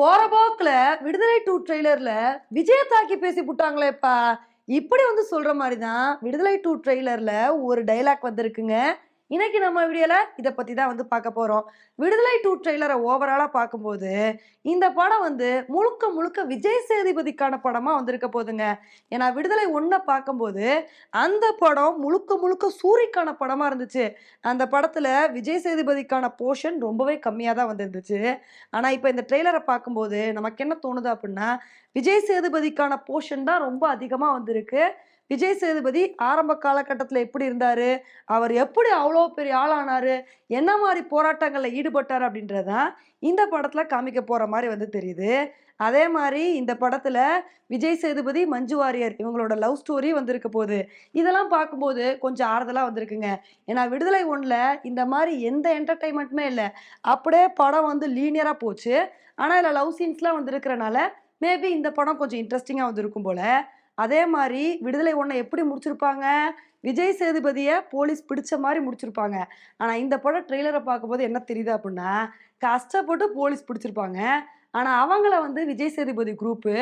போற போக்குல விடுதலை 2 ட்ரெய்லர்ல விஜய தாக்கி பேசி புட்டாங்களேப்பா. இப்படி வந்து சொல்ற மாரி தான் விடுதலை 2 ட்ரெய்லர்ல ஒரு டயலாக் வந்திருக்குங்க. இன்னைக்கு நம்ம வீடியோல இத பத்தி தான் வந்து பார்க்க போறோம். விடுதலை 2 ட்ரெய்லர ஓவராலா பார்க்கும்போது, இந்த படம் வந்து முழுக்க முழுக்க விஜய் சேதுபதிக்கான படமா வந்திருக்க போதுங்க. ஏன்னா விடுதலை 1 பார்க்கும்போது, அந்த படம் முழுக்க முழுக்க சூரிக்கான படமா இருந்துச்சு. அந்த படத்துல விஜய் சேதுபதிக்கான போர்ஷன் ரொம்பவே கம்மியா தான் வந்திருந்துச்சு. ஆனா, இப்ப இந்த ட்ரெய்லர பார்க்கும்போது, நமக்கு என்ன தோணுது அப்டின்னா, விஜய் சேதுபதிக்கான போர்ஷன் தான் ரொம்ப அதிகமா வந்திருக்கு. விஜய் சேதுபதி ஆரம்ப காலகட்டத்தில எப்படி இருந்தாரு? அவர் எப்படி அவ்ளோ பெரிய ஆளானாரு? என்ன மாரி போராட்டங்கள்ல ஈடுபட்டாரு? அப்படின்றது தான் இந்த படத்தில காமிக்க போற மாரி வந்து தெரியுது. அதே மாரி இந்த படத்தில விஜய் சேதுபதி, மஞ்சு வாரியர் இவங்களோட லவ் ஸ்டோரி வந்திருக்க போது. இதெல்லாம் பார்க்கும்போது கொஞ்சம் ஆறுதலா வந்திருக்குங்க. ஏன்னா விடுதலை 1ல இந்த மாரி எந்த என்டர்டெயின்மென்ட்டுமே இல்ல. அப்படியே படம் வந்து லீனியரா போச்சு. ஆனா, இதுல லவ் சீன்ஸ்லாம் வந்திருக்கிறனால, மேபி இந்த படம் கொஞ்சம் இன்ட்ரஸ்டிங்கா வந்திருக்கும் போல. அதே மாரி விடுதலை 1 எப்படி முடிச்சிருப்பாங்க? விஜய் சேதுபதிய போலீஸ் பிடிச்ச மாரி முடிச்சிருப்பாங்க. ஆனா, இந்த படம் ட்ரெய்லர பார்க்கும்போது என்ன தெரியுது அப்புட்ன்னா, கஷ்டப்பட்டு போலீஸ் பிடிச்சிருப்பாங்க. ஆனா, அவங்கள வந்து விஜய் சேதுபதி குரூப்பு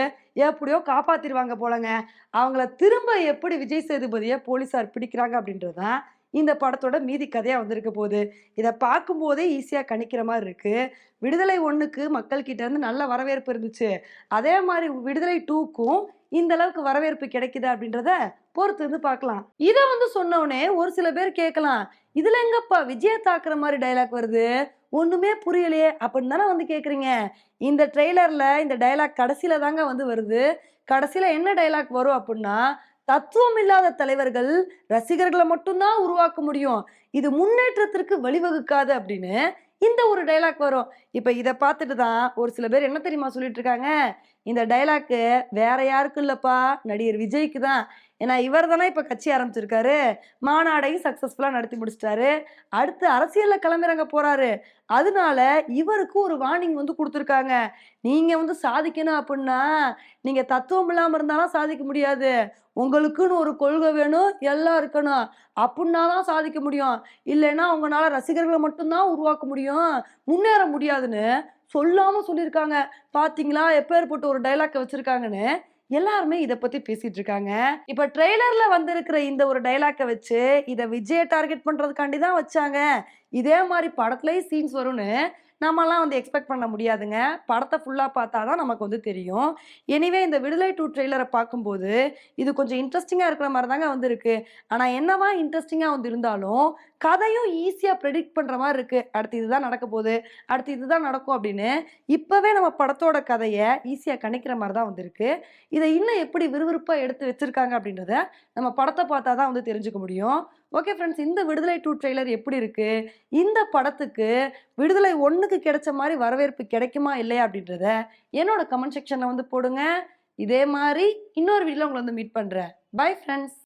எப்படியோ காப்பாத்திருவாங்க போலங்க. அவங்கள திரும்ப எப்படி விஜய் சேதுபதிய போலீஸார் பிடிக்கிறாங்க அப்படின்றது தான் இந்த படத்தோட மீதி கதையா வந்திருக்க போது. இத பார்க்கும்போதே ஈஸியா கணிக்கிற மாரி இருக்கு. விடுதலை 1க்கு மக்கள் கிட்ட இருந்து நல்ல வரவேற்பு இருந்துச்சு. அதே மாரி விடுதலை 2க்கும் இந்த அளவுக்கு வரவேற்பு கிடைக்குதா அப்படின்றத பொறுத்து இருந்து பார்க்கலாம். இத வந்து சொன்னோனே ஒரு சில பேர் கேட்கலாம். இதுல எங்கப்பா விஜய தாக்குற மாரி டயலாக் வருது? ஒண்ணுமே புரியலையே அப்படின்னு தானே வந்து கேட்குறீங்க. இந்த ட்ரெய்லர்ல இந்த டயலாக் கடைசில தாங்க வந்து வருது. கடைசில என்ன டயலாக் வரும் அப்புட்ன்னா, "தத்துவம் இல்லாத தலைவர்கள் ரசிகர்கள மட்டும் தான் உருவாக்க முடியும். இது முன்னேற்றத்திற்கு வழிவகுக்காது" அப்படின்னு இந்த ஒரு டயலாக் வரும். இப்ப இத பார்த்துட்டு தான் ஒரு சில பேர் என்ன தெரியுமா சொல்லிட்டு இருக்காங்க? இந்த டயலாக்கு வேற யாருக்கும் இல்லப்பா, நடிகர் விஜய்க்கு தான். ஏன்னா இவர் தானே இப்ப கட்சி ஆரம்பிச்சிருக்காரு. மாநாடையும் சக்சஸ்ஃபுல்லா நடத்தி முடிச்சுட்டாரு. அடுத்து அரசியல்ல களமிறங்க போறாரு. அதனால இவருக்கு ஒரு வார்னிங் வந்து குடுத்துருக்காங்க. நீங்க வந்து சாதிக்கணும் அப்புட்ன்னா, நீங்க தத்துவம் இல்லாம இருந்தாலாம் சாதிக்க முடியாது. உங்களுக்குன்னு ஒரு கொள்கை வேணும், எல்லாம் இருக்கணும். அப்புட்ன்னா தான் சாதிக்க முடியும். இல்லைன்னா உங்கனால ரசிகர்கள மட்டும் தான் உருவாக்க முடியும். முன்னேற முடியாதுன்னு சொல்லாம சொல்லியிருக்காங்க. பார்த்தீங்களா? எப்பேர்ப்பட்ட ஒரு டயலாக்க வச்சிருக்காங்கன்னு. எல்லாருமே இத பத்தி பேசிட்டு இருக்காங்க. இப்ப ட்ரெய்லர்ல வந்திருக்கிற இந்த ஒரு டயலாக்க வச்சு, இத விஜய டார்கெட் பண்றதுக்காண்டி தான் வச்சாங்க. இதே மாரி படத்துலயும் சீன்ஸ் வரும்னு நம்மலாம் வந்து எக்ஸ்பெக்ட் பண்ண முடியாதுங்க. படத்த ஃபுல்லா பார்த்தா தான் நமக்கு வந்து தெரியும். எனிவே இந்த விடுதலை 2 ட்ரெய்லர பார்க்கும்போது, இது கொஞ்சம் இன்ட்ரஸ்டிங்கா இருக்கிற மாரி தாங்க வந்திருக்கு. ஆனா என்னதான் இன்ட்ரஸ்டிங்கா வந்து இருந்தாலும், கதையும் ஈஸியா பிரெடிக்ட் பண்ற மாரி இருக்கு. அடுத்து இதுதான் நடக்க போது, அடுத்து இதுதான் நடக்கும் அப்படின்னு, இப்பவே நம்ம படத்தோட கதைய ஈஸியா கணிக்கிற மாரி தான் வந்திருக்கு. இத இன்னும் எப்படி விறுவிறுப்பா எடுத்து வச்சிருக்காங்க அப்படின்றத, நம்ம படத்த பார்த்தா தான் வந்து தெரிஞ்சுக்க முடியும். ஓகே ஃபிரெண்ட்ஸ், இந்த விடுதலை 2 ட்ரெய்லர் எப்படி இருக்கு? இந்த படத்துக்கு விடுதலை 1க்கு கிடைச்ச மாரி வரவேற்பு கிடைக்குமா? இல்லையா? அப்படின்றத என்னோட கமெண்ட் செக்ஷன்ல வந்து போடுங்க. இதே மாரி இன்னொரு வீடியோல உங்கள வந்து மீட் பண்றேன். Bye friends.